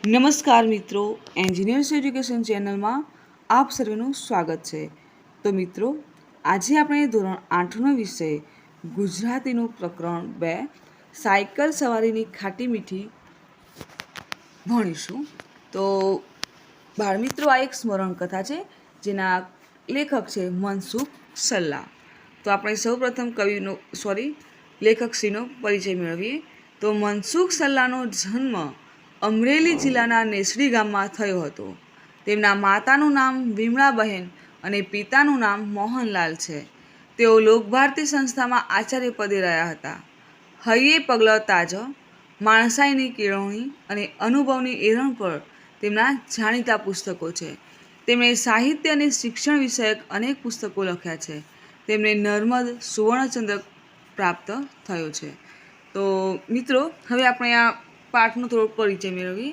નમસ્કાર મિત્રો, engineers education ચેનલમાં આપ સર્વેનું સ્વાગત છે. તો મિત્રો, આજે આપણે ધોરણ 8નો વિષય ગુજરાતીનું પ્રકરણ 2 સાયકલ સવારીની ખાટી મીઠી ભણીશું. તો બાળમિત્રો, આ એક સ્મરણ કથા છે જેના લેખક છે મનસુખ સલ્લા. તો આપણે સૌપ્રથમ લેખકશ્રીનો પરિચય મેળવીએ. તો મનસુખ સલ્લાનો જન્મ અમરેલી જિલ્લાના નેસડી ગામમાં થયો હતો. તેમના માતાનું નામ વિમળાબહેન અને પિતાનું નામ મોહનલાલ છે. તેઓ લોકભારતી સંસ્થામાં આચાર્ય પદે રહ્યા હતા. હૈયે પગલો તાજો, માણસાઈની કેળવણી અને અનુભવની એરણ પર તેમના જાણીતા પુસ્તકો છે. તેમણે સાહિત્ય અને શિક્ષણ વિષયક અનેક પુસ્તકો લખ્યા છે. તેમને નર્મદ સુવર્ણચંદ્રક પ્રાપ્ત થયો છે. તો મિત્રો, હવે આપણે આ પાઠનો થોડો પરિચય મેળવીએ.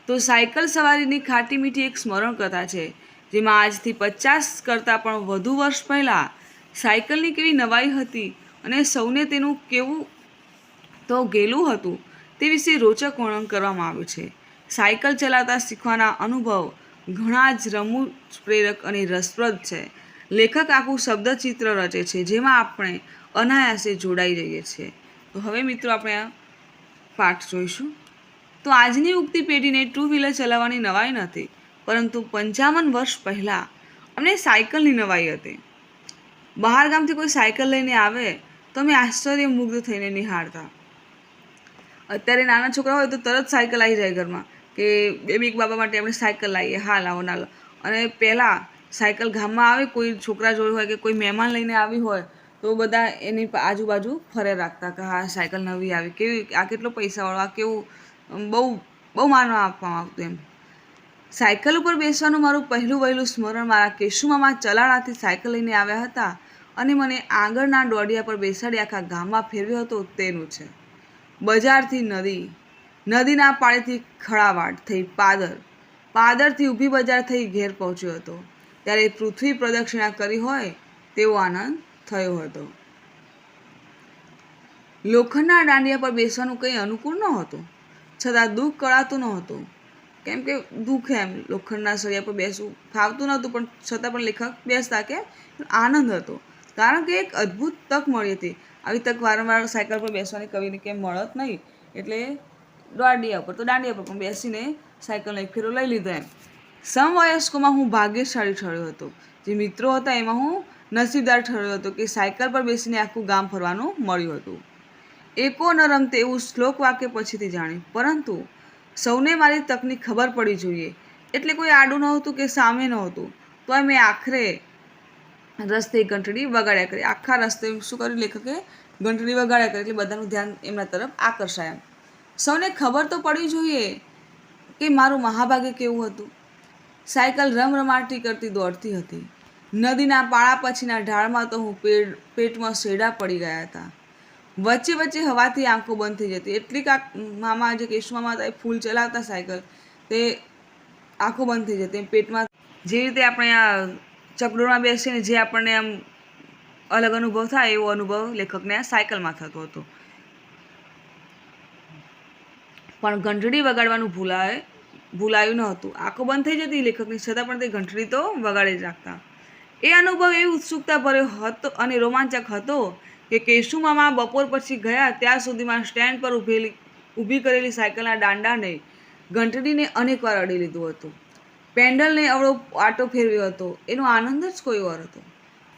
તો સાયકલ સવારીની ખાટી મીઠી એક સ્મરણ કથા છે, જેમાં આજથી 50 કરતાં પણ વધુ વર્ષ પહેલાં સાયકલની કેવી નવાઈ હતી અને સૌને તેનું કેવું તો ગેલું હતું તે વિશે રોચક વર્ણન કરવામાં આવ્યું છે. સાયકલ ચલાવતા શીખવાના અનુભવ ઘણા જ રમૂજ, પ્રેરક અને રસપ્રદ છે. લેખક આખું શબ્દચિત્ર રચે છે, જેમાં આપણે અનાયાસે જોડાઈ જઈએ છીએ. તો હવે મિત્રો, આપણે આ પાઠ જોઈશું. તો આજની ઉગતી પેઢીને ટુ વ્હીલર ચલાવવાની નવાઈ નથી, પરંતુ 55 વર્ષ પહેલાં અમને સાયકલની નવાઈ હતી. બહાર ગામથી કોઈ સાયકલ લઈને આવે તો અમે આશ્ચર્યમુગ્ધ થઈને નિહાળતા. અત્યારે નાના છોકરા હોય તો તરત સાયકલ આવી જાય ઘરમાં કે બેબી બાબા માટે આપણે સાયકલ લાવીએ, હા લાવો ના લો. અને પહેલાં સાયકલ ગામમાં આવે, કોઈ છોકરા જોડે હોય કે કોઈ મહેમાન લઈને આવી હોય તો બધા એની આજુબાજુ ફરે રાખતા કે હા સાયકલ નવી આવી, કેવી, આ કેટલો પૈસાવાળો, આ કેવું, બહુ બહુ માનવા આપવામાં આવતું એમ. સાયકલ ઉપર બેસવાનું મારું પહેલું વહેલું સ્મરણ મારા કેશુમામા ચલાળાથી સાયકલ લઈને આવ્યા હતા અને મને આગળના દોડિયા પર બેસાડી આખા ગામમાં ફેરવ્યો હતો તેનું છે. બજારથી નદી, નદીના પાળેથી ખળાવાડ થઈ પાદર, પાદરથી ઊભી બજાર થઈ ઘેર પહોંચ્યો હતો. ત્યારે પૃથ્વી પ્રદક્ષિણા કરી હોય તેવો આનંદ થયો હતો. લોખંડના દાંડિયા પર બેસવાનું કંઈ અનુકૂળ નહોતું, છતાં દુઃખ કળાતું નહોતું. કેમ કે દુઃખ એમ, લોખંડના સળિયા પર બેસવું ફાવતું નહોતું, પણ છતાં પણ લેખક બેસતા કે આનંદ હતો, કારણ કે એક અદ્ભુત તક મળી હતી. આવી તક વારંવાર સાયકલ પર બેસવાની કવિને કેમ મળત નહીં, એટલે દાંડિયા ઉપર પણ બેસીને સાયકલનો એક ફેરો લઈ લીધો એમ. સમવયસ્કોમાં હું ભાગ્યશાળી ઠર્યો હતો. જે મિત્રો હતા એમાં હું નસીબદાર ઠર્યો હતો કે સાયકલ પર બેસીને આખું ગામ ફરવાનું મળ્યું હતું. એકો ન રમતે એવું શ્લોક વાક્ય પછીથી જાણ્યું, પરંતુ સૌને મારી તકની ખબર પડી જોઈએ, એટલે કોઈ આડું નહોતું કે સામે નહોતું. તોય મેં આખરે રસ્તે ઘંટડી વગાડ્યા કરી. આખા રસ્તે શું કર્યું લેખકે? ઘંટડી વગાડ્યા કરી, એટલે બધાનું ધ્યાન એમના તરફ આકર્ષાય એમ. સૌને ખબર તો પડવી જોઈએ કે મારું મહાભાગ્ય કેવું હતું. સાયકલ રમરમાટી કરતી દોડતી હતી. નદીના પાળા પછીના ઢાળમાં તો હું પેટમાં શેડા પડી ગયા હતા. વચ્ચે વચ્ચે હવાથી આંખો બંધ થઈ જતી. એટલીક મામા જે કેશુમામા હતા એ ફૂલ ચલાવતા સાયકલ, તે આંખો બંધ થઈ જતી. પેટમાં જે રીતે આપણે આ ચકડોળમાં બેસીને જે આપણને આમ અલગ અનુભવ થાય, એવો અનુભવ લેખકને આ સાયકલમાં થતો હતો. પણ ઘંટડી વગાડવાનું ભૂલાયું ન હતું. આંખો બંધ થઈ જતી લેખકની, છતાં પણ તે ઘંટડી તો વગાડી જ રાખતા. એ અનુભવ એવી ઉત્સુકતા ભર્યો હતો અને રોમાંચક હતો કે કેશુમામા બપોર પછી ગયા ત્યાં સુધીમાં સ્ટેન્ડ પર ઊભી કરેલી સાયકલના દાંડાને, ઘંટડીને અનેકવાર અડી લીધું હતું. પેન્ડલને અવળો આટો ફેરવ્યો હતો. એનો આનંદ જ કોઈ વાર હતો.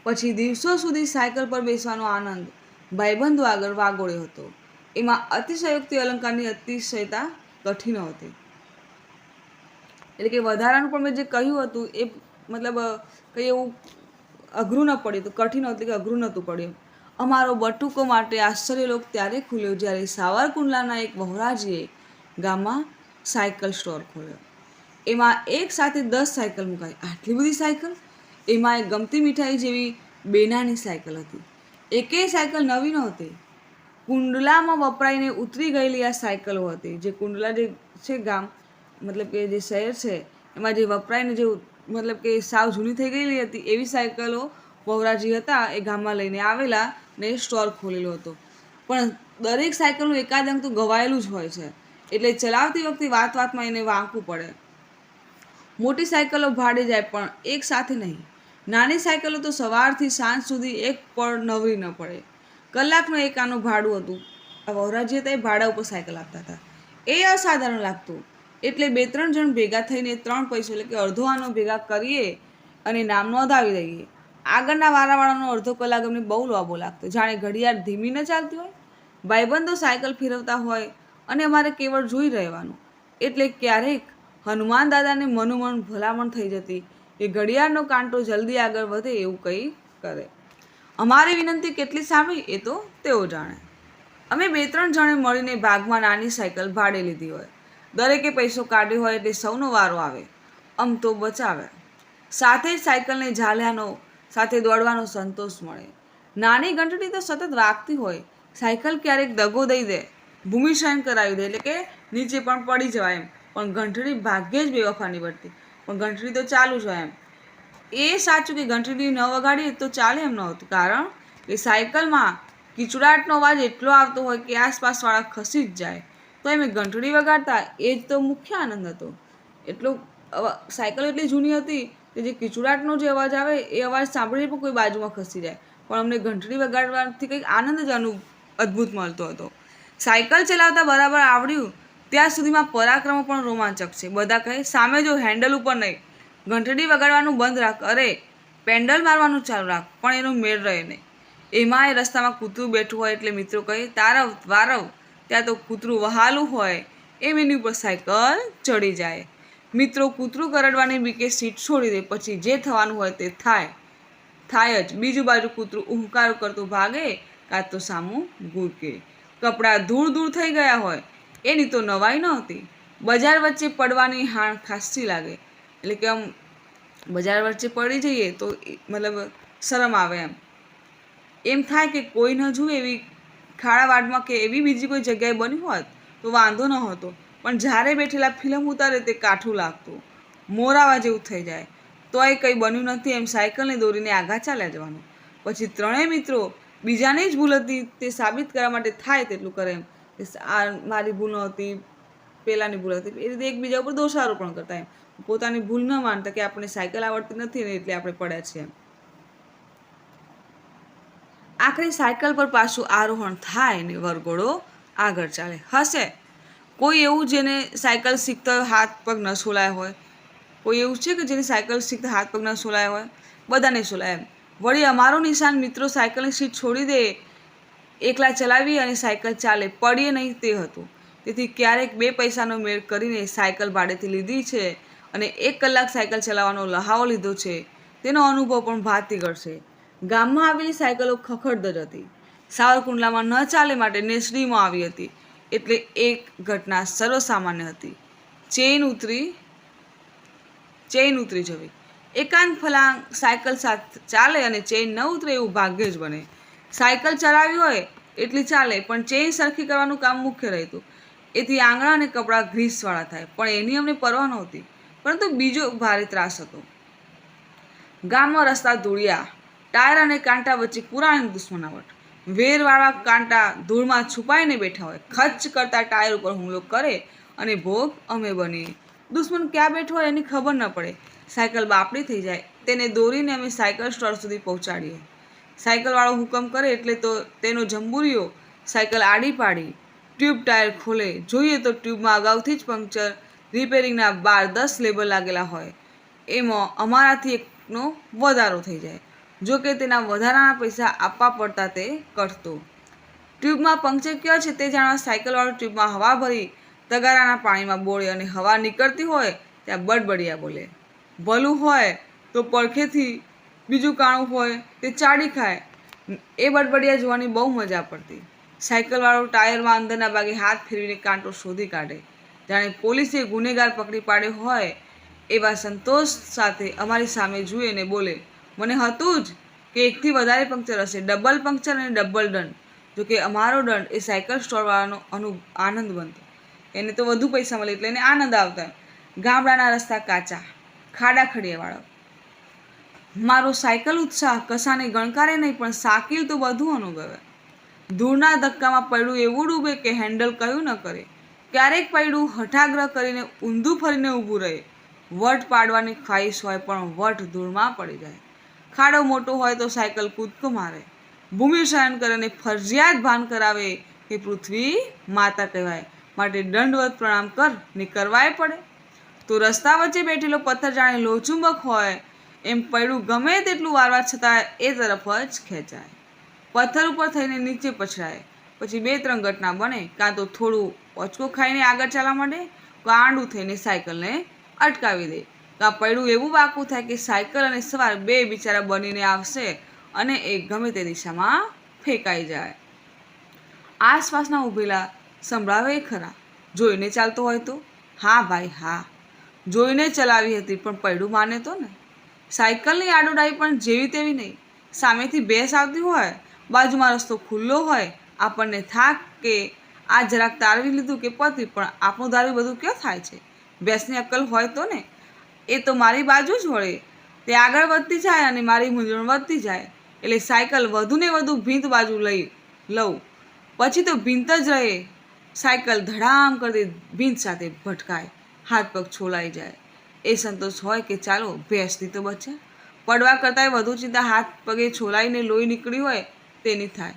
પછી દિવસો સુધી સાયકલ પર બેસવાનો આનંદ ભાઈબંધો આગળ વાગોળ્યો હતો. એમાં અતિશયોક્તિ અલંકારની અતિશયતા કઠિન હતી. એટલે કે વધારાનું પણ મેં જે કહ્યું હતું એ મતલબ કંઈ એવું અઘરું ન પડ્યું હતું, કઠિન હતું કે અઘરું નહોતું પડ્યું. અમારો બટુકો માટે આશ્ચર્યલોક ત્યારે ખુલ્યો જ્યારે સાવરકુંડલાના એક વહોરાજીએ ગામમાં સાયકલ સ્ટોર ખોલ્યો. એમાં એક સાથે 10 સાયકલ મુકાઈ. આટલી બધી સાયકલ! એમાં એક ગમતી મીઠાઈ જેવી બેનાની સાયકલ હતી. એકેય સાયકલ નવી નહોતી. કુંડલામાં વપરાઈને ઉતરી ગયેલી આ સાયકલો હતી. જે કુંડલા જે છે ગામ, મતલબ કે જે શહેર છે, એમાં જે વપરાઈને જે મતલબ કે સાવ જૂની થઈ ગયેલી હતી એવી સાયકલો વહરાજી હતા એ ગામમાં લઈને આવેલા ને સ્ટોર ખોલેલો હતો. પણ દરેક સાયકલનું એકાદ અંક તો ગવાયેલું જ હોય છે. એટલે ચલાવતી વખતે વાતમાં એને વાંકવું પડે. મોટી સાયકલો ભાડે જાય પણ એક સાથે નહીં. નાની સાયકલો તો સવારથી સાંજ સુધી એક પણ નવરી ન પડે. કલાકનું એક આનું ભાડું હતું. વહરાજી હતા એ ભાડા ઉપર સાયકલ આપતા હતા. એ અસાધારણ લાગતું. એટલે 2-3 જણ ભેગા થઈને 3 પૈસો એટલે કે અડધો આનો ભેગા કરીએ અને નામ નોંધાવી દઈએ. આગળના વારાવાળાનો અડધો કલાક અમને બહુ લાંબો લાગતો, જાણે ઘડિયાળ ધીમી ન ચાલતી હોય. ભાઈબંધો સાયકલ ફેરવતા હોય અને અમારે કેવળ જોઈ રહેવાનું. એટલે ક્યારેક હનુમાન દાદાને મનોમન ભલામણ થઈ જતી કે ઘડિયાળનો કાંટો જલ્દી આગળ વધે એવું કંઈ કરે. અમારી વિનંતી કેટલી સાંભળી એ તો તેઓ જાણે. અમે 2-3 જણે મળીને ભાગમાં નાની સાયકલ ભાડે લીધી હોય. દરેકે પૈસો કાઢ્યો હોય એટલે સૌનો વારો આવે. આમ તો બચાવે. સાથે જ સાયકલને ઝાલ્યાનો સાથે દોડવાનો સંતોષ મળે. નાની ઘંટડી તો સતત વાગતી હોય. સાયકલ ક્યારેક દગો દઈ દે, ભૂમિશયન કરાવી દે, એટલે કે નીચે પણ પડી જવાય એમ. પણ ઘંટડી ભાગ્યે જ બેવફા નીવડતી. પણ ઘંટડી તો ચાલુ જ હોય એમ. એ સાચું કે ઘંટડી ન વગાડીએ તો ચાલે એમ નહોતું, કારણ કે સાયકલમાં કીચડાટનો અવાજ એટલો આવતો હોય કે આસપાસવાળા ખસી જ જાય. તો એમ ઘંટડી વગાડતા એ જ તો મુખ્ય આનંદ હતો. એટલો સાયકલ એટલી જૂની હતી કે જે કીચડાટનો જે અવાજ આવે એ અવાજ સાંભળીને પણ કોઈ બાજુમાં ખસી જાય. પણ અમને ઘંટડી વગાડવાથી કંઈક આનંદ જ અદ્ભુત મળતો હતો. સાયકલ ચલાવતા બરાબર આવડ્યું ત્યાં સુધીમાં પરાક્રમો પણ રોમાંચક છે. બધા કહે સામે જો, હેન્ડલ ઉપર નહીં. ઘંટડી વગાડવાનું બંધ રાખ, અરે પેન્ડલ મારવાનું ચાલુ રાખ. પણ એનો મેળ રહે નહીં. એમાંય રસ્તામાં કૂતરું બેઠું હોય એટલે મિત્રો કહે તારવ વારવ. ત્યાં તો કૂતરું વહાલું હોય એમ એની ઉપર સાયકલ ચડી જાય. મિત્રો કૂતરું કરડવાની બીકે સીટ છોડી દે. પછી જે થવાનું હોય તે થાય જ. બીજું બાજુ કૂતરું ઉહકારો કરતું ભાગે કાં તો સામું ગુરકે. કપડાં ધૂળ થઈ ગયા હોય એની તો નવાઈ નહોતી. બજાર વચ્ચે પડવાની હાણ ખાસી લાગે. એટલે કે આમ બજાર વચ્ચે પડી જઈએ તો મતલબ શરમ આવે એમ. એમ થાય કે કોઈ ન જુએ એવી ખાડાવાડમાં કે એવી બીજી કોઈ જગ્યાએ બની હોત તો વાંધો ન હતો. પણ જ્યારે બેઠેલા ફિલ્મ ઉતારે તે કાઠું લાગતું, મોરાવા જેવું થઈ જાય. તોય કંઈ બન્યું નથી એમ સાયકલને દોરીને આગા ચાલ્યા જવાનું. પછી 3 મિત્રો બીજાની જ ભૂલ હતી તે સાબિત કરવા માટે થાય તેટલું કરે એમ. આ મારી ભૂલ નહોતી, પેલાની ભૂલ હતી, એ રીતે એકબીજા ઉપર દોષારોપણ કરતા એમ. પોતાની ભૂલ ન માનતા કે આપણે સાયકલ આવડતી નથી ને એટલે આપણે પડ્યા છીએ એમ. આખરે સાયકલ પર પાછું આરોહણ થાય ને વરઘોડો આગળ ચાલે. હશે કોઈ એવું જેને સાયકલ શીખતા હાથ પગ ન સોલાયા હોય? કોઈ એવું છે કે જેને સાયકલ શીખતા હાથ પગ ન સોલાયા હોય? બધાને સોલાય એમ. વળી અમારું નિશાન મિત્રો સાયકલની સીટ છોડી દે, એકલા ચલાવી અને સાયકલ ચાલે, પડીએ નહીં તે હતું. તેથી ક્યારેક 2 પૈસાનો મેળ કરીને સાયકલ ભાડેથી લીધી છે અને 1 કલાક સાયકલ ચલાવવાનો લહાવો લીધો છે. તેનો અનુભવ પણ ભાતી કરશે. ગામમાં આવેલી સાયકલો ખખડધજ હતી. સાવરકુંડલામાં ન ચાલે માટે નેસડીમાં આવી હતી. એટલે એક ઘટના સર્વસામાન્ય હતી. ચેઇન ઉતરી જવી. એકાંત ફલાંગ સાયકલ સાથે ચાલે અને ચેઇન ન ઉતરે એવું ભાગ્ય જ બને. સાયકલ ચલાવી હોય એટલી ચાલે પણ ચેઇન સરખી કરવાનું કામ મુખ્ય રહેતું. એથી આંગળા અને કપડાં ગ્રીસવાળા થાય. પણ એની અમને પરવા નહોતી. પરંતુ બીજો ભારે ત્રાસ હતો. ગામમાં રસ્તા ધૂળિયા, ટાયર અને કાંટા વચ્ચે પુરાણી દુશ્મનાવટ. વેરવાળા કાંટા ધૂળમાં છુપાઈને બેઠા હોય. ખચ કરતા ટાયર ઉપર હુમલો કરે અને ભોગ અમે બનીએ. દુશ્મન ક્યાં બેઠો હોય એની ખબર ન પડે. સાયકલ બાપડી થઈ જાય. તેને દોરીને અમે સાયકલ સ્ટોર સુધી પહોંચાડીએ. સાયકલવાળો હુકમ કરે એટલે તો તેનો જંબુરીઓ સાયકલ આડી પાડી ટ્યુબ ટાયર ખોલે. જોઈએ તો ટ્યુબમાં અગાઉથી જ પંક્ચર રિપેરિંગના 12-10 લેબલ લાગેલા હોય. એમાં અમારાથી એકનો વધારો થઈ જાય. જોકે તેના વધારાના પૈસા આપવા પડતા તે કરતો. ટ્યુબમાં પંક્ચર ક્યાં છે તે જાણવા સાયકલવાળો ટ્યુબમાં હવા ભરી તગારાના પાણીમાં બોળે અને હવા નીકળતી હોય ત્યાં બડબડિયા બોલે. ભલું હોય તો પડખેથી બીજું કાણું હોય તે ચાડી ખાય. એ બડબડિયા જોવાની બહુ મજા પડતી. સાયકલવાળો ટાયરમાં અંદરના ભાગે હાથ ફેરવીને કાંટો શોધી કાઢે, જાણે પોલીસે ગુનેગાર પકડી પાડ્યો હોય એવા સંતોષ સાથે અમારી સામે જુએ ને બોલે, મને હતું જ કે એકથી વધારે પંક્ચર હશે, ડબલ પંક્ચર અને ડબલ દંડ. જોકે અમારો દંડ એ સાયકલ સ્ટોરવાળાનો આનંદ બનતો. એને તો વધુ પૈસા મળે એટલે એને આનંદ આવતા. ગામડાના રસ્તા કાચા, ખાડા ખડિયાવાળા. મારો સાયકલ ઉત્સાહ કશાને ગણકારે નહીં, પણ સાકીલ તો બધું અનુભવે. ધૂળના ધક્કામાં પડ્યું એવું ડૂબે કે હેન્ડલ કયું ન કરે. ક્યારેક પૈડું હઠાગ્રહ કરીને ઊંધું ફરીને ઊભું રહે. વટ પાડવાની ખ્વાહિશ હોય પણ વટ ધૂળમાં પડી જાય. ખાડો મોટો હોય તો સાયકલ કૂદકો મારે. ભૂમિ શયન કરીને ફરજિયાત ભાન કરાવે કે પૃથ્વી માતા કહેવાય, માટે દંડવત પ્રણામ કર ને કરવાય પડે. તો રસ્તા વચ્ચે બેઠેલો પથ્થર જાણે લોચુંબક હોય એમ પૈડું ગમે તેટલું વારવા છતાં એ તરફ જ ખેંચાય. પથ્થર ઉપર થઈને નીચે પછડાય. પછી 2-3 ઘટના બને. કાં તો થોડું ઓચકો ખાઈને આગળ ચાલવા માંડે, કાં આંડું થઈને સાયકલને અટકાવી દે, કાં પૈડું એવું બાકું થાય કે સાયકલ અને સવાર બે બિચારા બનીને આવશે અને એ ગમે તે દિશામાં ફેંકાઈ જાય. આસપાસના ઊભેલા સંભળાવે ખરા. જોઈને ચાલતો હોય તો? હા ભાઈ હા, જોઈને ચલાવી હતી પણ પૈડું માને તો ને. સાયકલની આડોડાઈ પણ જેવી તેવી નહીં. સામેથી ભેંસ આવતી હોય, બાજુમાં રસ્તો ખુલ્લો હોય, આપણને થાક કે આ જરાક તારવી લીધું કે પતી, પણ આપણું ધાર્યું બધું ક્યાં થાય છે? ભેંસની અક્કલ હોય તો ને. એ તો મારી બાજુ જ વળે. તે આગળ વધતી જાય અને મારી મૂંઝવણ વધતી જાય. એટલે સાયકલ વધુ ને વધુ ભીંત બાજુ લઉં. પછી તો ભીંત જ રહે. સાયકલ ધડામ કરતી ભીંત સાથે ભટકાય. હાથ પગ છોલાઈ જાય. એ સંતોષ હોય કે ચાલો ભેંસની તો બચે. પડવા કરતાંય વધુ ચિંતા હાથ પગે છોલાઈને લોહી નીકળ્યું હોય તેની થાય.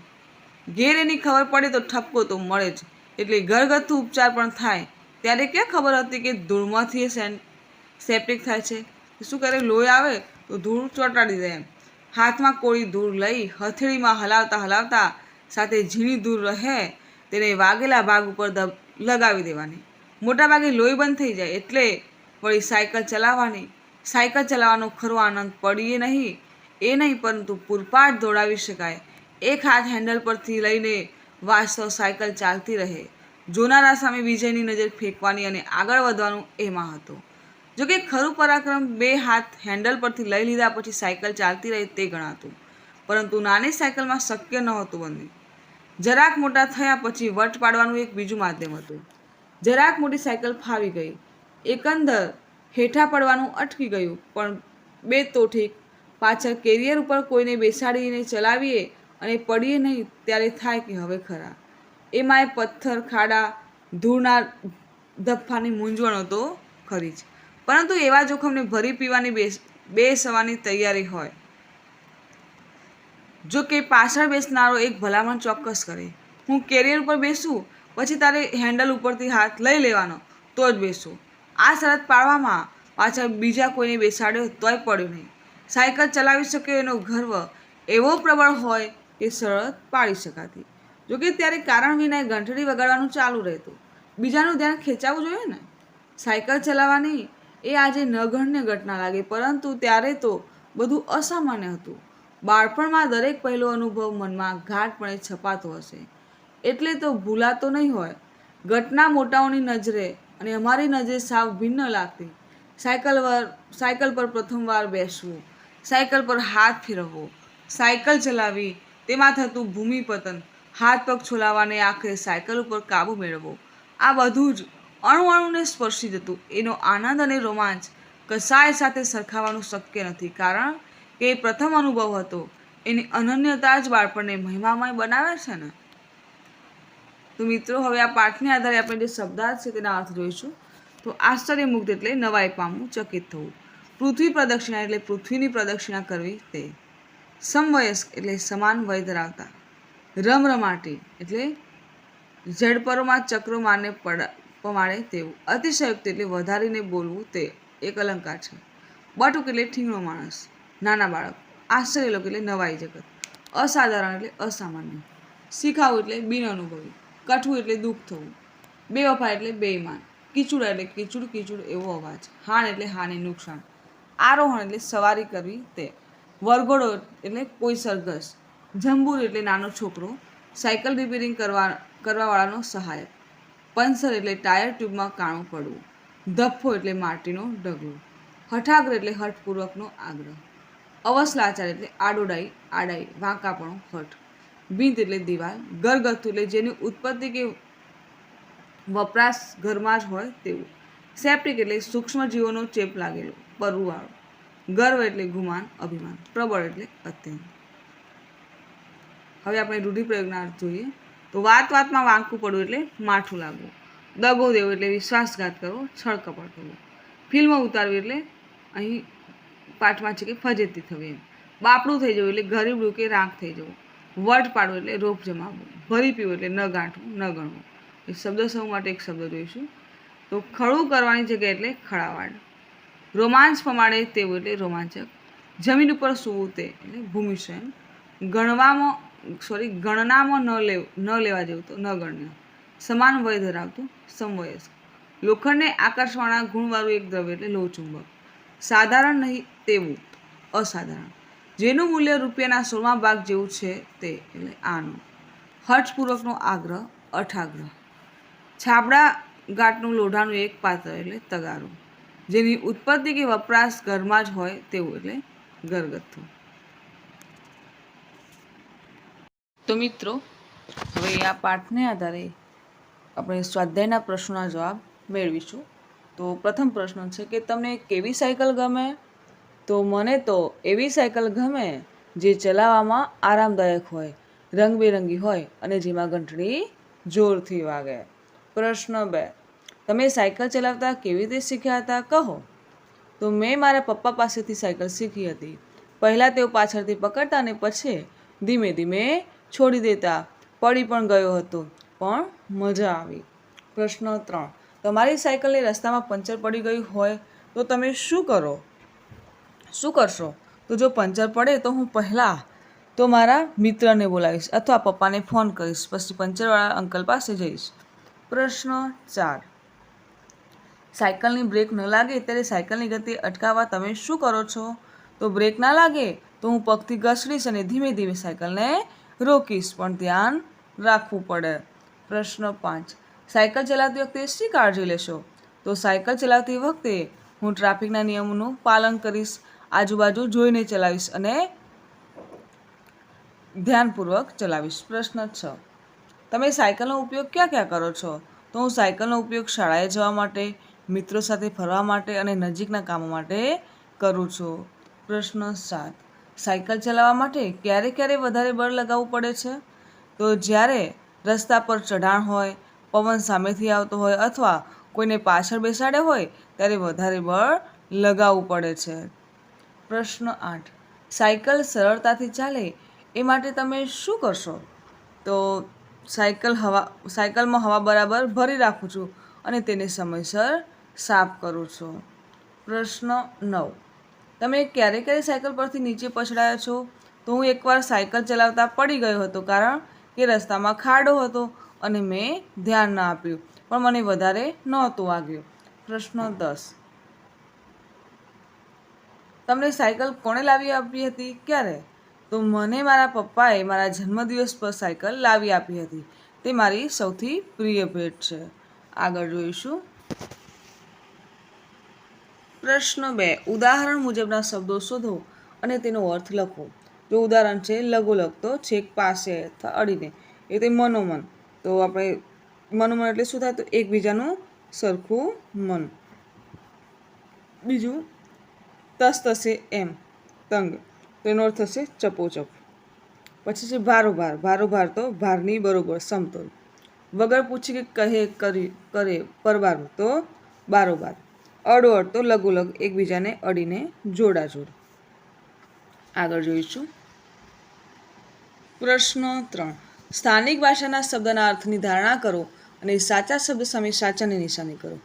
ઘેર એની ખબર પડે તો ઠપકો તો મળે જ. એટલે ઘરગથ્થુ ઉપચાર પણ થાય. ત્યારે ક્યાં ખબર હતી કે ધૂળમાંથી સેપ્ટિક થાય છે. શું કરે, લોહી આવે તો ધૂળ ચોંટાડી દે એમ. હાથમાં કોળી ધૂળ લઈ હથેળીમાં હલાવતા હલાવતા સાથે ઝીણી ધૂળ રહે તેને વાગેલા ભાગ ઉપર લગાવી દેવાની. મોટાભાગે લોહી બંધ થઈ જાય. એટલે વળી સાયકલ ચલાવવાની. સાયકલ ચલાવવાનો ખરો આનંદ પડીએ નહીં એ નહીં, પરંતુ પૂરપાટ દોડાવી શકાય. એક હાથ હેન્ડલ પરથી લઈને વાસ્તવ સાયકલ ચાલતી રહે. જોનારા સામે વિજયની નજર ફેંકવાની અને આગળ વધવાનું એમાં હતો. જોકે ખરું પરાક્રમ 2 હાથ હેન્ડલ પરથી લઈ લીધા પછી સાયકલ ચાલતી રહે તે ગણાતું, પરંતુ નાની સાયકલમાં શક્ય નહોતું બન્યું. જરાક મોટા થયા પછી વટ પાડવાનું એક બીજું માધ્યમ હતું. જરાક મોટી સાયકલ ફાવી ગઈ. એકંદર હેઠા પડવાનું અટકી ગયું. પણ 2 તો ઠીક, પાછળ કેરિયર ઉપર કોઈને બેસાડીને ચલાવીએ અને પડીએ નહીં ત્યારે થાય કે હવે ખરા. એમાંય પથ્થર, ખાડા, ધૂળના ધફ્ફાની મૂંઝવણો તો ખરી જ, પરંતુ એવા જોખમને ભરી પીવાની બેસવાની તૈયારી હોય. જો કે પાછળ બેસનારો એક ભલામણ ચોક્કસ કરે, હું કેરિયર ઉપર બેસું પછી તારે હેન્ડલ ઉપરથી હાથ લઈ લેવાનો તો જ બેસું. આ શરત પાડવામાં પાછળ બીજા કોઈને બેસાડ્યો તોય પડ્યો નહીં. સાયકલ ચલાવી શક્યો એનો ગર્વ એવો પ્રબળ હોય કે શરત પાડી શકાતી. જોકે ત્યારે કારણ વિના ઘંટડી વગાડવાનું ચાલુ રહેતું. બીજાનું ધ્યાન ખેંચાવવું જોઈએ ને. સાયકલ ચલાવવાની એ આજે નગણ્ય ઘટના લાગે, પરંતુ ત્યારે તો બધું અસામાન્ય હતું. બાળપણમાં દરેક પહેલો અનુભવ મનમાં ગાઢપણે છપાતો હશે, એટલે તો ભૂલાતો નહીં હોય. ઘટના મોટાઓની નજરે અને અમારી નજરે સાવ ભિન્ન લાગતી. સાયકલ પર પ્રથમવાર બેસવું, સાયકલ પર હાથ ફેરવવો, સાયકલ ચલાવી, તેમાં થતું ભૂમિપતન, હાથ પગ છોલાવાને આખરે સાયકલ ઉપર કાબૂ મેળવવો, આ બધું જ અણુ અણુને સ્પર્શી જતું. એનો આનંદ અને રોમાંચ કશાય સાથે સરખાવવાનું શક્ય નથી, કારણ કે એ પ્રથમ અનુભવ હતો. એની અનન્યતા જ બાળપણને મહિમામય બનાવે છે ને. તો મિત્રો, હવે આ પાઠને આધારે આપણે જે શબ્દાર્થ છે તેના અર્થ જોઈશું. તો આશ્ચર્યમુગ્ધ એટલે નવાઈ પામવું, ચકિત થવું. પૃથ્વી પ્રદક્ષિણા એટલે પૃથ્વીની પ્રદક્ષિણા કરવી તે. સમવયસ્ક એટલે સમાન વય ધરાવતા. રમરમાટી એટલે ઝડપરોમાં ચક્રો મારને પમાડે તેવું. અતિશયોક્તિ એટલે વધારીને બોલવું તે એક અલંકાર છે. બટુક એટલે ઠીંગણો માણસ, નાના બાળક. આશ્ચર્યલોક એટલે નવાઈ જગત. અસાધારણ એટલે અસામાન્ય. શીખાવું એટલે બિનઅનુભવી. કઠવું એટલે દુઃખ થવું. બેવફા એટલે બેઈમાન. કીચુડા એટલે કીચુડ કીચુડ એવો અવાજ. હાણ એટલે હાનિ, નુકસાન. આરોહણ એટલે સવારી કરવી તે. વરઘોડો એટલે કોઈ સરઘસ. જંબુર એટલે નાનો છોકરો. સાયકલ રિપેરિંગ કરવાવાળાનો સહાયક. પંચર એટલે ટાયર ટ્યુબમાં કાણું પડવું. ધફ્ફો એટલે માટીનો ઢગલો. હઠાગ્ર એટલે હઠપૂર્વકનો આગ્રહ. અવસલાચાર એટલે આડોડાઈ, આડાઈ, વાંકાપણું, હઠ. ભીંત એટલે દિવાલ. ઘરગથ્થુ એટલે જેની ઉત્પત્તિ કે વપરાશ ઘરમાં જ હોય તેવું. સેપ્ટિક એટલે સૂક્ષ્મ જીવોનો ચેપ લાગેલો, પરરુવાળો. ગર્વ એટલે ગુમાન, અભિમાન. પ્રબળ એટલે અત્યંત. હવે આપણે રૂઢિપ્રયોગના અર્થ જોઈએ. તો વાતમાં વાંકું પડવું એટલે માઠું લાગવું. દગો દેવો એટલે વિશ્વાસઘાત કરવો, છળકપટ કરવું. ફિલ્મ ઉતારવી એટલે અહીં પાઠમાં છે કે ફજેતી થવી એમ. બાપડું થઈ જવું એટલે ગરીબડું કે રાખ થઈ જવું. વટ પાડવું એટલે રોપ જમાવવું. ભરી પીવું એટલે ન ગાંઠવું, ન ગણવું. એ શબ્દ સમૂહ માટે એક શબ્દ જોઈશું. તો ખડું કરવાની જગ્યાએ એટલે ખડાવાડ. રોમાંચ પ્રમાણે તેવું એટલે રોમાંચક. જમીન ઉપર સૂવું તે એટલે ભૂમિશયન. ગણનામાં ન લેવા જેવું તો ન ગણ્ય. સમાન વય ધરાવતું સમવયસ્ક. લોખંડને આકર્ષવાના ગુણવાળું એક દ્રવ્ય એટલે લોહચુંબક. સાધારણ નહીં તેવું અસાધારણ. જેનું મૂલ્ય રૂપિયાના 16મા ભાગ જેવું છે તે એટલે આનું. હઠપૂર્વકનો આગ્રહ, અઠાગ્રહ. છાબડા ગાંઠનું લોઢાનું એક પાત્ર એટલે તગારું. જેની ઉત્પત્તિ કે વપરાશ ઘરમાં જ હોય તેવું એટલે ઘરગથ્થું. તો મિત્રો, હવે આ પાઠને આધારે આપણે સ્વાધ્યાયના પ્રશ્નોના જવાબ મેળવીશું. તો પ્રથમ પ્રશ્ન છે કે તમને કેવી સાયકલ ગમે? તો મને તો એવી સાયકલ ગમે જે ચલાવવામાં આરામદાયક હોય, રંગબેરંગી હોય અને જેમાં ઘંટડી જોરથી વાગે. પ્રશ્ન 2, તમે સાયકલ ચલાવતા કેવી રીતે શીખ્યા હતા કહો? તો મેં મારા પપ્પા પાસેથી સાયકલ શીખી હતી. પહેલાં તેઓ પાછળથી પકડતા અને પછી ધીમે ધીમે છોડી દેતા. પડી પણ ગયો હતો, પણ મજા આવી. પ્રશ્ન 3, તમારી સાયકલની રસ્તામાં પંચર પડી ગયું હોય તો તમે શું કરશો? તો જો પંચર પડે તો હું પહેલાં તો મારા મિત્રને બોલાવીશ અથવા પપ્પાને ફોન કરીશ, પછી પંચરવાળા અંકલ પાસે જઈશ. પ્રશ્ન 4, સાયકલની બ્રેક ન લાગે ત્યારે સાયકલની ગતિ અટકાવવા તમે શું કરો છો? તો બ્રેક ના લાગે તો હું પગથી ઘસડીશ અને ધીમે ધીમે સાયકલને રોકીશ, પણ ધ્યાન રાખવું પડે. પ્રશ્ન 5, સાયકલ ચલાવતી વખતે શી કાળજી લેશો? તો સાયકલ ચલાવતી વખતે હું ટ્રાફિકના નિયમોનું પાલન કરીશ, આજુબાજુ જોઈને ચલાવીશ અને ધ્યાનપૂર્વક ચલાવીશ. પ્રશ્ન 6, તમે સાયકલનો ઉપયોગ ક્યાં ક્યાં કરો છો? તો હું સાયકલનો ઉપયોગ શાળાએ જવા માટે, મિત્રો સાથે ફરવા માટે અને નજીકના કામો માટે કરું છું. પ્રશ્ન 7, સાયકલ ચલાવવા માટે ક્યારે ક્યારે વધારે બળ લગાવવું પડે છે? તો જ્યારે રસ્તા પર ચઢાણ હોય, પવન સામેથી આવતો હોય અથવા કોઈને પાછળ બેસાડ્યો હોય ત્યારે વધારે બળ લગાવવું પડે છે. પ્રશ્ન 8, સાયકલ સરળતાથી ચાલે એ માટે તમે શું કરશો? તો સાયકલમાં હવા બરાબર ભરી રાખું છું અને તેને સમયસર સાફ કરું છું. પ્રશ્ન 9, તમે ક્યારે સાયકલ પરથી નીચે પછડાયા છો? તો હું એકવાર સાયકલ ચલાવતા પડી ગયો હતો, કારણ કે રસ્તામાં ખાડો હતો અને મેં ધ્યાન ન આપ્યું, પણ મને વધારે નહોતું વાગ્યું. પ્રશ્ન 10, તમને સાયકલ કોણે લાવી આપી હતી, ક્યારે? તો મને મારા પપ્પાએ મારા જન્મદિવસ પર સાયકલ લાવી આપી હતી. તે મારી સૌથી પ્રિય ભેટ છે. આગળ જોઈશું. પ્રશ્ન 2, ઉદાહરણ મુજબના શબ્દો શોધો અને તેનો અર્થ લખો. જો ઉદાહરણ છે લઘુલક, તો છેક પાસે અથવા અડીને, એ તે મનોમન. તો આપણે મનોમન એટલે શું થાય? તો એકબીજાનું સરખું મન. બીજું તસતસે એમ, તંગ, તો એનો અર્થ થશે ચપોચપ. પછી છે ભારોભાર. ભારોભાર તો ભારની બરોબર, સમતોલ. વગર પૂછી કે કરે પરબારું, તો બારોબાર. અડોઅડ તો લઘુલઘ, એકબીજાને અડીને જોડાજોડ. આગળ જોઈશું. પ્રશ્ન 3, સ્થાનિક ભાષાના શબ્દના અર્થની ધારણા કરો અને સાચા શબ્દ સામે સાચાની નિશાની કરો.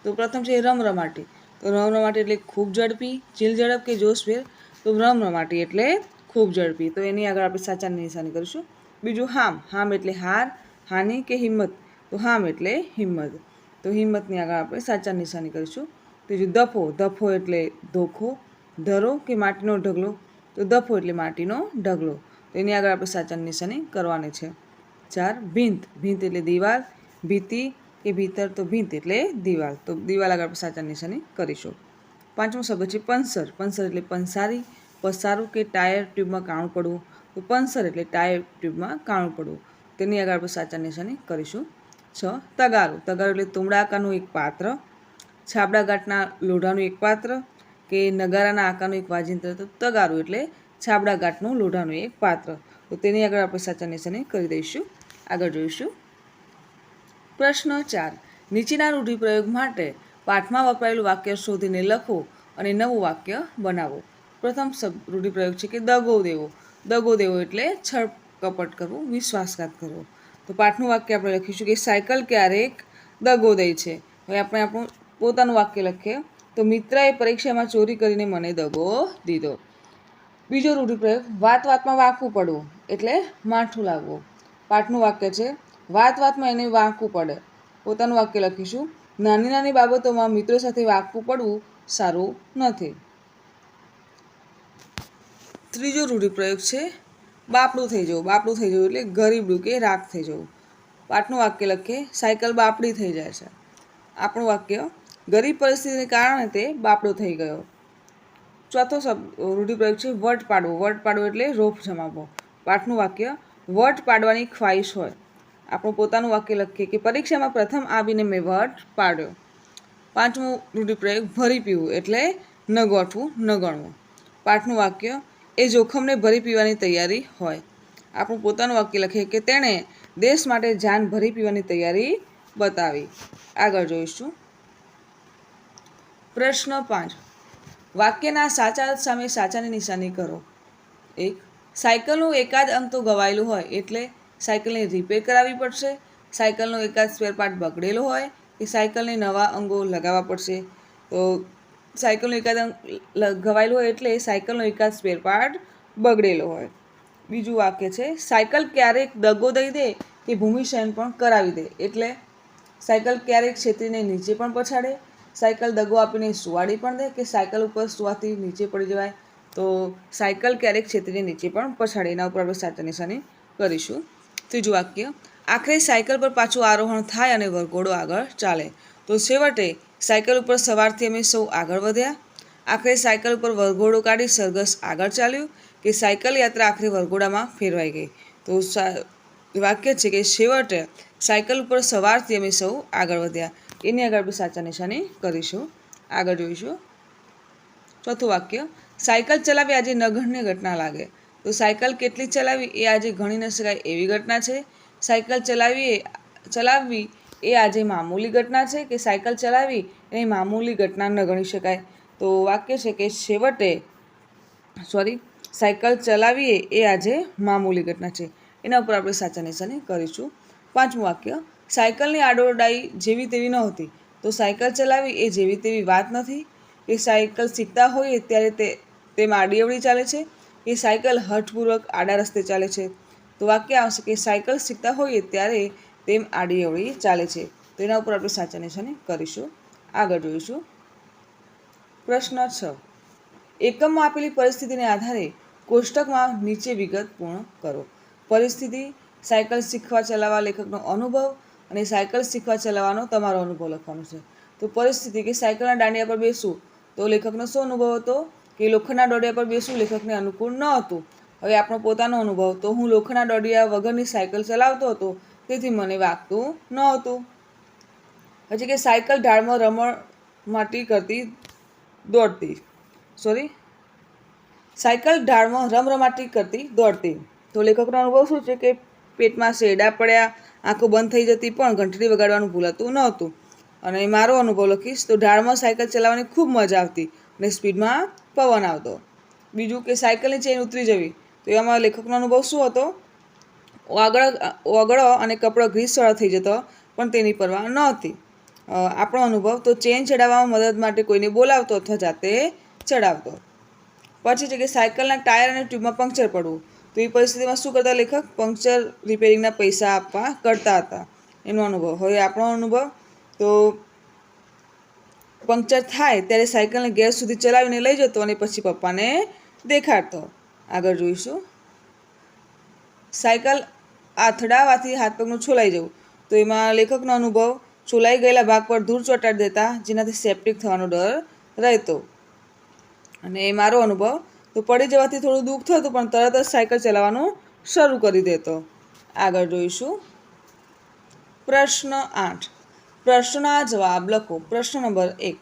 તો પ્રથમ છે રમરમાટી. તો રમરમાટી એટલે ખૂબ ઝડપી, ચીલઝડપ કે જોશભેર. તો રમરમાટી એટલે ખૂબ ઝડપી, તો એની આગળ આપણે સાચાની નિશાની કરીશું. બીજું હામ. હામ એટલે હાર, હાનિ કે હિંમત. તો હામ એટલે હિંમત, તો હિંમતની આગળ આપણે સાચાની નિશાની કરીશું. ત્રીજું દફો. દફો એટલે ધોખો, ધરો કે માટીનો ઢગલો. તો દફો એટલે માટીનો ઢગલો, તો એની આગળ આપણે સાચાની નિશાની કરવાની છે. 4, ભીંત. ભીંત એટલે દિવાલ, ભીતિ કે ભીતર, તો ભીંત એટલે દિવાલ, તો દિવાલ આગળ આપણે સાચાની નિશાની કરીશું. 5મો શબ્દ છે પંસર. પંસર એટલે પંસારી, પસારું કે ટાયર ટ્યુબમાં કાણું પડવું. તો પંસર એટલે ટાયર ટ્યુબમાં કાણું પડવું, તેની આગળ આપણે સાચાની નિશાની કરીશું. 6, તગારું. તગારું એટલે તુમડા આકારનું એક પાત્ર, છાબડા ગાંઠના લોઢાનું એક પાત્ર કે નગારાના આકારનું એક વાજિંત્ર. તો તગારું એટલે છાબડા ગાંઠનું લોઢાનું એક પાત્ર, તો તેની આગળ આપણે સાચા નિશાની કરી દઈશું. આગળ જોઈશું. પ્રશ્ન 4, નીચેના રૂઢિપ્રયોગ માટે પાઠમાં વપરાયેલું વાક્ય શોધીને લખો અને નવું વાક્ય બનાવો. પ્રથમ રૂઢિપ્રયોગ છે કે દગો દેવો. દગો દેવો એટલે છળ કપટ કરવું, વિશ્વાસઘાત કરવો. તો પાઠનું વાક્ય આપણે લખીશું કે સાયકલ ક્યારેક દગો દે છે. હવે આપણે આપણું પોતાનું વાક્ય લખીએ તો મિત્રએ પરીક્ષામાં ચોરી કરીને મને દગો દીધો. બીજો રૂઢિપ્રયોગ વાત વાતમાં વાંકું પડવું એટલે માઠું લાગવું. પાઠનું વાક્ય છે વાત વાતમાં એને વાંકું પડે. પોતાનું વાક્ય લખીશું નાની નાની બાબતોમાં મિત્રો સાથે વાંકું પડવું સારું નથી. ત્રીજો રૂઢિપ્રયોગ છે બાપડું થઈ જવું. બાપડું થઈ જવું એટલે ગરીબડું કે રાખ થઈ જવું. પાઠનું વાક્ય લખીએ સાયકલ બાપડી થઈ જાય છે. આપણું વાક્ય ગરીબ પરિસ્થિતિને કારણે તે બાપડો થઈ ગયો. ચોથો રૂઢિપ્રયોગ છે વટ પાડવો. વટ પાડવો એટલે રોફ જમાવવો. પાઠનું વાક્ય વટ પાડવાની ખ્વાહિશ હોય. આપણું પોતાનું વાક્ય લખીએ કે પરીક્ષામાં પ્રથમ આવીને મેં વટ પાડ્યો. પાંચમું રૂઢિપ્રયોગ ભરી પીવું એટલે ન ગોઠવું ન ગણવું. પાઠનું વાક્ય એ જોખમને ભરી પીવાની તૈયારી હોય. આપણું પોતાનું વાક્ય લખીએ કે તેણે દેશ માટે જાન ભરી પીવાની તૈયારી બતાવી. આગળ જોઈશું. પ્રશ્ન 5. વાક્યના સાચા અર્થ સામે સાચાની નિશાની કરો. 1. સાયકલનું એકાદ અંગ તો ગવાયેલું હોય એટલે સાયકલને રિપેર કરાવવી પડશે. સાયકલનો એકાદ સ્પેર પાર્ટ બગડેલો હોય કે સાયકલને નવા અંગો લગાવવા પડશે. તો સાયકલનું એકાદ અંગ ગવાયેલું હોય એટલે સાયકલનો એકાદ સ્પેર પાર્ટ બગડેલો હોય. બીજું વાક્ય છે સાયકલ ક્યારેક દગો દઈ દે કે ભૂમિશયન પણ કરાવી દે એટલે સાયકલ ક્યારેક છેતરીને નીચે પણ પછાડે, સાયકલ દગો આપીને સુવાડી પણ દે કે સાયકલ ઉપર સુવાથી નીચે પડી જવાય. તો સાયકલ ક્યારેક છેતરીને નીચે પણ પછાડે. એના ઉપર આપણે સાચા નિશાની કરીશું. ત્રીજું વાક્ય આખરે સાયકલ પર પાછું આરોહણ થાય અને વરઘોડો આગળ ચાલે. તો છેવટે સાયકલ ઉપર સવારથી અમે સૌ આગળ વધ્યા. આખરે સાયકલ ઉપર વરઘોડો કાઢી સરઘસ આગળ ચાલ્યું કે સાયકલ યાત્રા આખરે વરઘોડામાં ફેરવાઈ ગઈ. તો વાક્ય છે કે છેવટે સાયકલ ઉપર સવારથી અમે સૌ આગળ વધ્યા. એની આગળ આપણે સાચા નિશાની કરીશું. આગળ જોઈશું. ચોથું વાક્ય સાયકલ ચલાવી આજે નગણ્ય ઘટના લાગે. તો સાયકલ કેટલી ચલાવી એ આજે ગણી ન શકાય એવી ઘટના છે. સાયકલ ચલાવવી એ આજે મામૂલી ઘટના છે કે સાયકલ ચલાવી એ મામૂલી ઘટના ન ગણી શકાય. તો વાક્ય છે કે છેવટે સાયકલ ચલાવીએ એ આજે મામૂલી ઘટના છે. એના ઉપર આપણે સાચા નિશાની કરીશું. પાંચમું વાક્ય સાયકલની આડોરડાઈ જેવી તેવી નહોતી. તો સાયકલ ચલાવી એ જેવી તેવી વાત નથી કે સાયકલ શીખતા હોઈએ ત્યારે તેમ આડી અવળી ચાલે છે કે સાયકલ હઠપૂર્વક આડા રસ્તે ચાલે છે. તો વાક્ય આવશે કે સાયકલ શીખતા હોઈએ ત્યારે તેમ આડી અવળી ચાલે છે. તો એના ઉપર આપણે સાચા નિશાની કરીશું. આગળ જોઈશું. પ્રશ્ન 6. એકમમાં આપેલી પરિસ્થિતિને આધારે કોષ્ટકમાં નીચે વિગત પૂર્ણ કરો. પરિસ્થિતિ સાયકલ શીખવા ચલાવવા લેખકનો અનુભવ અને સાયકલ શીખવા ચલાવવાનો તમારો અનુભવ લખવાનો છે. તો પરિસ્થિતિ કે સાયકલના દાંડિયા પર બેસવું. તો લેખકનો શું અનુભવ હતો કે લોખંડના દોડિયા પર બેસવું લેખકને અનુકૂળ ન હતું. હવે આપણો પોતાનો અનુભવ તો હું લોખંડના દોડિયા વગરની સાયકલ ચલાવતો હતો તેથી મને વાગતું ન હતું. પછી કે સાયકલ ઢાળમાં રમરમાટી કરતી દોડતી. તો લેખકનો અનુભવ શું છે કે પેટમાં શેરડા પડ્યા, આંખો બંધ થઈ જતી પણ ઘંટડી વગાડવાનું ભૂલાતું ન હતું. અને મારો અનુભવ લખીશ તો ઢાળમાં સાયકલ ચલાવવાની ખૂબ મજા આવતી અને સ્પીડમાં પવન આવતો. બીજું કે સાયકલની ચેન ઉતરી જવી. તો એમાં લેખકનો અનુભવ શું હતો? ઓગળો અને કપડો ગ્રીસવાળો થઈ જતો પણ તેની પરવા ન હતી. આપણો અનુભવ તો ચેન ચડાવવામાં મદદ માટે કોઈને બોલાવતો અથવા જાતે ચડાવતો. પછી છે કે સાયકલના ટાયર અને ટ્યુબમાં પંક્ચર પડવું. તો એ પરિસ્થિતિમાં શું કરતા લેખક? પંક્ચર રિપેરિંગના પૈસા આપવા કરતા હતા. એનો અનુભવ. હવે આપણો અનુભવ તો પંક્ચર થાય ત્યારે સાયકલને ગેસ સુધી ચલાવીને લઈ જતો અને પછી પપ્પાને દેખાડતો. આગળ જોઈશું. સાયકલ આથડાવાથી હાથ પગનું છોલાઈ જવું. તો એમાં લેખકનો અનુભવ છોલાઈ ગયેલા ભાગ પર ધૂળ ચોંટાડી દેતા જેનાથી સેપ્ટિક થવાનો ડર રહેતો. અને એ મારો અનુભવ તો પડી જવાથી થોડું દુઃખ થતું પણ તરત જ સાયકલ ચલાવવાનું શરૂ કરી દેતો. આગળ જોઈશું. પ્રશ્ન 8. પ્રશ્નના જવાબ લખો. પ્રશ્ન નંબર 1.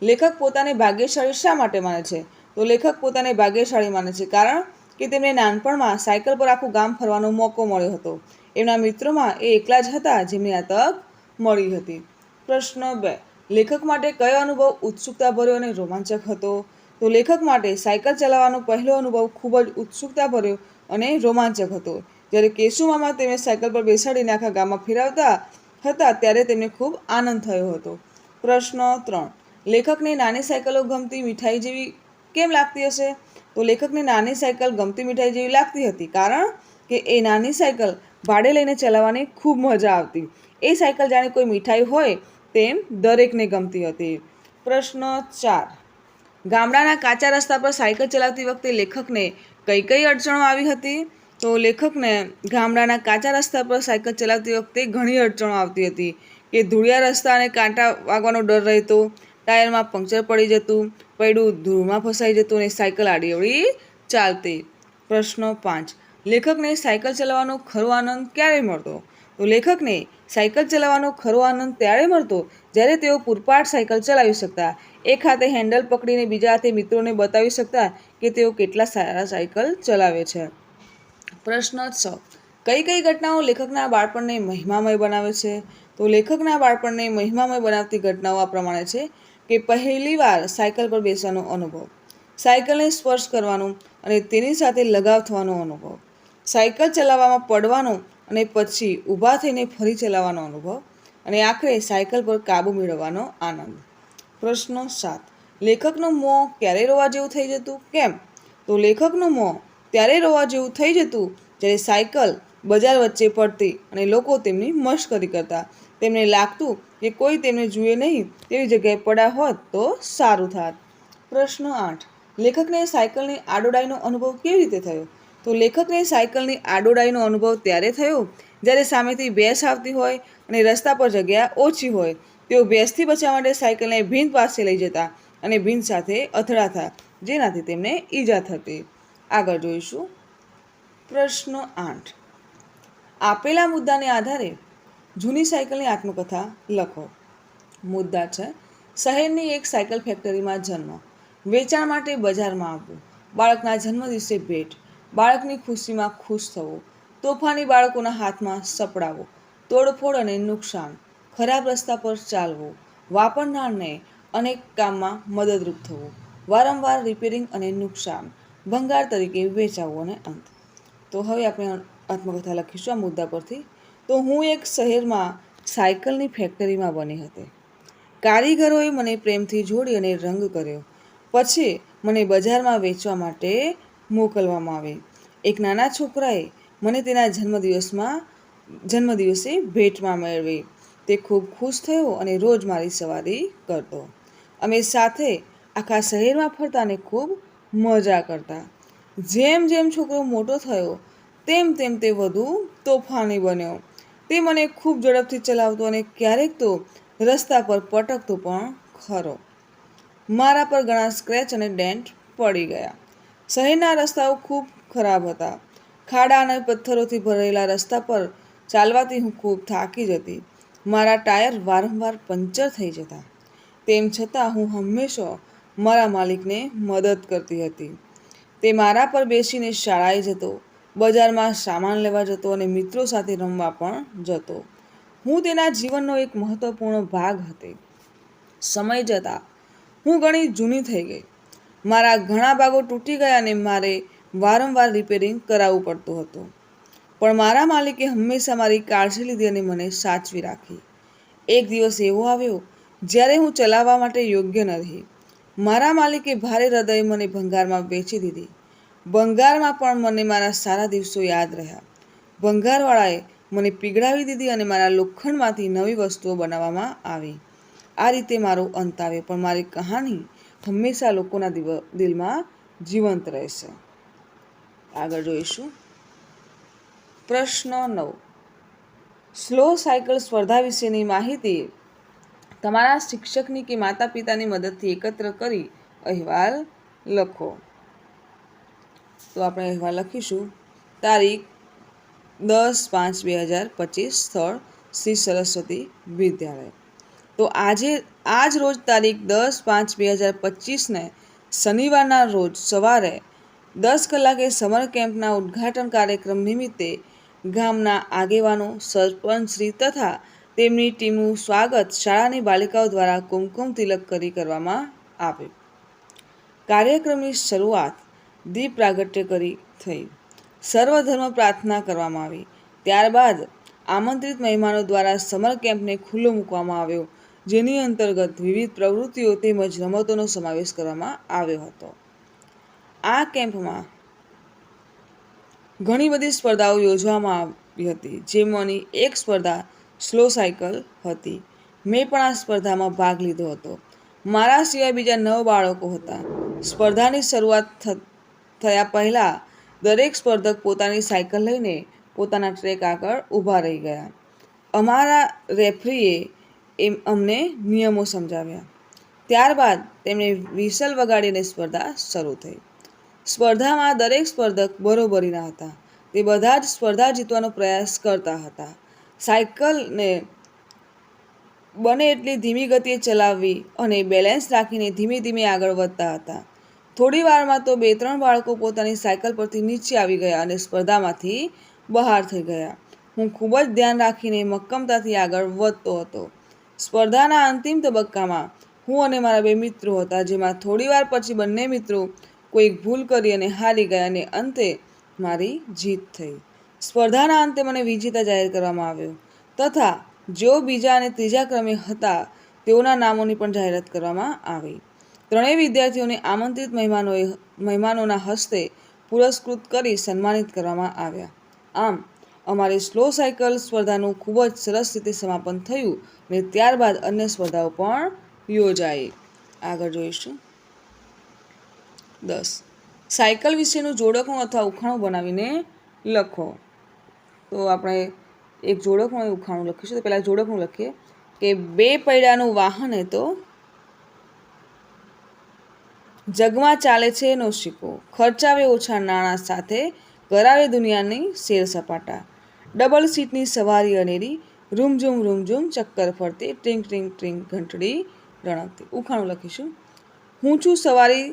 લેખક પોતાને ભાગ્યશાળી શા માટે માને છે? તો લેખક પોતાને ભાગ્યશાળી માને છે કારણ કે તેમને નાનપણમાં સાયકલ પર આખું ગામ ફરવાનો મોકો મળ્યો હતો. એમના મિત્રોમાં એ એકલા જ હતા જેમને આ તક મળી હતી. પ્રશ્ન 2. લેખક માટે કયો અનુભવ ઉત્સુકતાભર્યો અને રોમાંચક હતો? તો લેખક માટે સાયકલ ચલાવવાનો પહેલો અનુભવ ખૂબ જ ઉત્સુકતાભર્યો અને રોમાંચક હતો. જ્યારે કેશુમામા તેમને સાયકલ પર બેસાડીને આખા ગામમાં ફેરવતા હતા ત્યારે તેમને ખૂબ આનંદ થયો હતો. પ્રશ્ન 3. લેખકને નાની સાયકલો ગમતી મીઠાઈ જેવી કેમ લાગતી હશે? તો લેખકને નાની સાયકલ ગમતી મીઠાઈ જેવી લાગતી હતી કારણ કે એ નાની સાયકલ ભાડે લઈને ચલાવવાની ખૂબ મજા આવતી. એ સાયકલ જાણે કોઈ મીઠાઈ હોય તેમ દરેકને ગમતી હતી. પ્રશ્ન 4. ગામડાના કાચા રસ્તા પર સાયકલ ચલાવતી વખતે લેખકને કઈ કઈ અડચણો આવી હતી? તો લેખકને ગામડાના કાચા રસ્તા પર સાયકલ ચલાવતી વખતે ઘણી અડચણો આવતી હતી કે ધૂળિયા રસ્તા અને કાંટા વાગવાનો ડર રહેતો, ટાયરમાં પંક્ચર પડી જતું, પૈડું ધૂળમાં ફસાઈ જતું અને સાયકલ આડીઅવળી ચાલતી. પ્રશ્ન 5. લેખકને સાયકલ ચલાવવાનો ખરો આનંદ ક્યારે મળતો? તો લેખકને સાયકલ ચલાવવાનો ખરો આનંદ ત્યારે મળતો જ્યારે તેઓ પૂરપાટ સાયકલ ચલાવી શકતા, એક હાથે હેન્ડલ પકડીને બીજા હાથે મિત્રોને બતાવી શકતા કે તેઓ કેટલા સારા સાયકલ ચલાવે છે. પ્રશ્ન 6. કઈ કઈ ઘટનાઓ લેખકના બાળપણને મહિમામય બનાવે છે? તો લેખકના બાળપણને મહિમામય બનાવતી ઘટનાઓ આ પ્રમાણે છે કે પહેલીવાર સાયકલ પર બેસવાનો અનુભવ, સાયકલને સ્પર્શ કરવાનો અને તેની સાથે લગાવ થવાનો અનુભવ, સાયકલ ચલાવવામાં પડવાનો અને પછી ઊભા થઈને ફરી ચલાવવાનો અનુભવ અને આખરે સાયકલ પર કાબૂ મેળવવાનો આનંદ. પ્રશ્ન 7. લેખકનું મોં ક્યારે રોવા જેવું થઈ જતું? કેમ? તો લેખકનું મોં ત્યારે રોવા જેવું થઈ જતું જ્યારે સાયકલ બજાર વચ્ચે પડતી અને લોકો તેમની મશ્કરી કરતા. તેમને લાગતું કે કોઈ તેમને જુએ નહીં તેવી જગ્યાએ પડ્યા હોત તો સારું થાત. પ્રશ્ન 8. લેખકને સાયકલની આડોડાઈનો અનુભવ કેવી રીતે થયો? તો લેખકને સાયકલની આડોડાઈનો અનુભવ ત્યારે થયો જ્યારે સામેથી ભેંસ આવતી હોય અને રસ્તા પર જગ્યા ઓછી હોય. તેઓ ભેંસથી બચવા માટે સાયકલને ભીંત પાસે લઈ જતા અને ભીંત સાથે અથડાતા જેનાથી તેમને ઈજા થતી. આગળ જોઈશું. પ્રશ્ન 8. આપેલા મુદ્દાને આધારે જૂની સાયકલની આત્મકથા લખો. મુદ્દા છે: શહેરની એક સાયકલ ફેક્ટરીમાં જન્મ, વેચાણ માટે બજારમાં આવવું, બાળકના જન્મદિવસે ભેટ, બાળકની ખુશીમાં ખુશ થવું, તોફાની બાળકોના હાથમાં સપડાવો, તોડફોડ અને નુકસાન, ખરાબ રસ્તા પર ચાલવું, વાપરનારને અનેક કામમાં મદદરૂપ થવું, વારંવાર રિપેરિંગ અને નુકસાન, ભંગાર તરીકે વેચાવું અને અંત. તો હવે આપણે આત્મકથા લખીશું આ મુદ્દા પરથી. તો હું એક શહેરમાં સાયકલની ફેક્ટરીમાં બની હતી. કારીગરોએ મને પ્રેમથી જોડી અને રંગ કર્યો. પછી મને બજારમાં વેચવા માટે મોકલવામાં આવી. એક નાના છોકરાએ મને તેના જન્મદિવસે ભેટમાં મેળવી. તે ખૂબ ખુશ થયો અને રોજ મારી સવારી કરતો. અમે સાથે આખા શહેરમાં ફરતા અને ખૂબ મજા કરતા. જેમ જેમ છોકરો મોટો થયો તેમ તેમ તે વધુ તોફાની બન્યો. તે મને ખૂબ ઝડપથી ચલાવતો અને ક્યારેક તો રસ્તા પર પટકતો પણ ખરો. મારા પર ઘણા સ્ક્રેચ અને ડેન્ટ પડી ગયા. શહેરના રસ્તાઓ ખૂબ ખરાબ હતા. ખાડા અને પથ્થરોથી ભરેલા રસ્તા પર ચાલવાથી હું ખૂબ થાકી જતી. મારા ટાયર વારંવાર પંચર થઈ જતા. તેમ છતાં હું હંમેશા મારા માલિકને મદદ કરતી હતી. તે મારા પર બેસીને શાળાએ જતો, બજારમાં સામાન લેવા જતો અને મિત્રો સાથે રમવા પણ જતો. હું તેના જીવનનો એક મહત્વપૂર્ણ ભાગ હતી. સમય જતાં હું ઘણી જૂની થઈ ગઈ. મારા ઘણા ભાગો તૂટી ગયા અને મારે વારંવાર રિપેરિંગ કરાવવું પડતું હતું. પણ મારા માલિકે હંમેશા મારી કાળજી લીધી અને મને સાચવી રાખી. એક દિવસ એવો આવ્યો જ્યારે હું ચલાવવા માટે યોગ્ય ન રહી. મારા માલિકે ભારે હૃદયે મને ભંગારમાં વેચી દીધી. ભંગારમાં પણ મને મારા સારા દિવસો યાદ રહ્યા. ભંગારવાળાએ મને પીગળાવી દીધી અને મારા લોખંડમાંથી નવી વસ્તુઓ બનાવવામાં આવી. આ રીતે મારો અંત આવ્યો, પણ મારી કહાની હંમેશા લોકોના દિલમાં જીવંત રહેશે. આગળ જોઈશું. પ્રશ્ન 9. સ્લો સાયકલ સ્પર્ધા વિશેની માહિતી તમારા શિક્ષકની કે માતા પિતાની મદદથી એકત્ર કરી અહેવાલ લખો. તો આપણે અહેવાલ લખીશું. તારીખ 10/5/2025, સ્થળ શ્રી સરસ્વતી વિદ્યાલય. તો આજ રોજ તારીખ 10/5/2025ને શનિવારના રોજ સવારે 10 કલાકે સમર કેમ્પના ઉદ્ઘાટન કાર્યક્રમ નિમિત્તે ગામના આગેવાનો, સરપંચશ્રી તથા તેમની ટીમનું સ્વાગત શાળાની બાલિકાઓ દ્વારા કુમકુમ તિલક કરી કરવામાં આવ્યું. કાર્યક્રમની શરૂઆત દીપ પ્રાગટ્ય કરી થઈ. સર્વધર્મ પ્રાર્થના કરવામાં આવી. ત્યારબાદ આમંત્રિત મહેમાનો દ્વારા સમર કેમ્પને ખુલ્લો મૂકવામાં આવ્યો, જેની અંતર્ગત વિવિધ પ્રવૃત્તિઓ તેમજ રમતોનો સમાવેશ કરવામાં આવ્યો હતો. આ કેમ્પમાં ઘણી બધી સ્પર્ધાઓ યોજવામાં આવી હતી, જેમાંની એક સ્પર્ધા સ્લો સાયકલ હતી. મેં પણ આ સ્પર્ધામાં ભાગ લીધો હતો. મારા સિવાય બીજા 9 બાળકો હતા. સ્પર્ધાની શરૂઆત થયા પહેલાં દરેક સ્પર્ધક પોતાની સાયકલ લઈને પોતાના ટ્રેક આગળ ઊભા રહી ગયા. અમારા રેફરીએ અમને નિયમો સમજાવ્યા. ત્યારબાદ તેમણે વિસલ વગાડીને સ્પર્ધા શરૂ થઈ. સ્પર્ધામાં દરેક સ્પર્ધક બરોબરીના હતા. તે બધા જ સ્પર્ધા જીતવાનો પ્રયાસ કરતા હતા. સાયકલને બને એટલી ધીમી ગતિએ ચલાવવી અને બેલેન્સ રાખીને ધીમે ધીમે આગળ વધતા હતા. થોડી વારમાં તો 2-3 બાળકો પોતાની સાયકલ પરથી નીચે આવી ગયા અને સ્પર્ધામાંથી બહાર થઈ ગયા. હું ખૂબ જ ધ્યાન રાખીને મક્કમતાથી આગળ વધતો હતો. સ્પર્ધાના અંતિમ તબક્કામાં હું અને મારા 2 મિત્રો હતા, જેમાં થોડીવાર પછી બંને મિત્રો કોઈક ભૂલ કરી અને હારી ગયા અને અંતે મારી જીત થઈ. સ્પર્ધાના અંતે મને વિજેતા જાહેર કરવામાં આવ્યો તથા જેઓ બીજા અને ત્રીજા ક્રમે હતા તેઓના નામોની પણ જાહેરાત કરવામાં આવી. ત્રણેય વિદ્યાર્થીઓને આમંત્રિત મહેમાનોના હસ્તે પુરસ્કૃત કરી સન્માનિત કરવામાં આવ્યા. આમ અમારી સ્લો સાયકલ સ્પર્ધાનું ખૂબ જ સરસ રીતે સમાપન થયું અને ત્યારબાદ અન્ય સ્પર્ધાઓ પણ યોજાઈ. આગળ જોઈશું. 10. સાયકલ વિશેનું જોડકણું અથવા ઉખાણું બનાવીને લખો. તો આપણે એક જોડકણું અને ઉખાણું લખીશું. તો પહેલાં જોડકણું લખીએ કે 2 પૈડાનું વાહન એ તો જગમાં ચાલે છે એનો સિક્કો, ખર્ચાવે ઓછા નાણાં સાથે કરાવે દુનિયાની સેર સપાટા, ડબલ સીટની સવારી અનેરી, રૂમઝૂમ ચક્કર ફરતી, ટ્રિંગ ટ્રિંગ ટ્રિંગ ઘંટડી રણકતી. ઉખાણું લખીશું. હું છું સવારી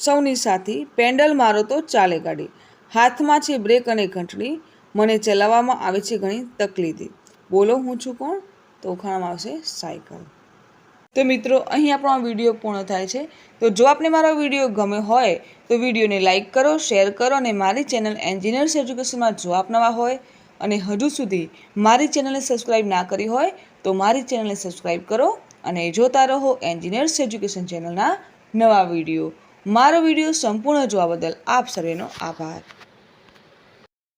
સૌની સાથી, પેન્ડલ મારો તો ચાલે ગાડી, હાથમાં છે બ્રેક અને ઘંટડી, મને ચલાવવામાં આવે છે ઘણી તકલીફી. બોલો હું છું કોણ? તો ઉખાણામાં આવશે સાયકલ. તો મિત્રો, અહીં આપણો આ વિડીયો પૂર્ણ થાય છે. તો જો આપને મારો વિડીયો ગમે હોય તો વિડીયોને લાઇક કરો, શેર કરો અને મારી ચેનલ એન્જિનિયર્સ એજ્યુકેશનમાં જો આપ નવા હોય અને હજુ સુધી મારી ચેનલને સબસ્ક્રાઈબ ના કરી હોય તો મારી ચેનલને સબસ્ક્રાઈબ કરો અને જોતા રહો એન્જિનિયર્સ એજ્યુકેશન ચેનલના નવા વિડીયો. મારો વિડીયો સંપૂર્ણ જોવા બદલ આપ સર્વેનો આભાર.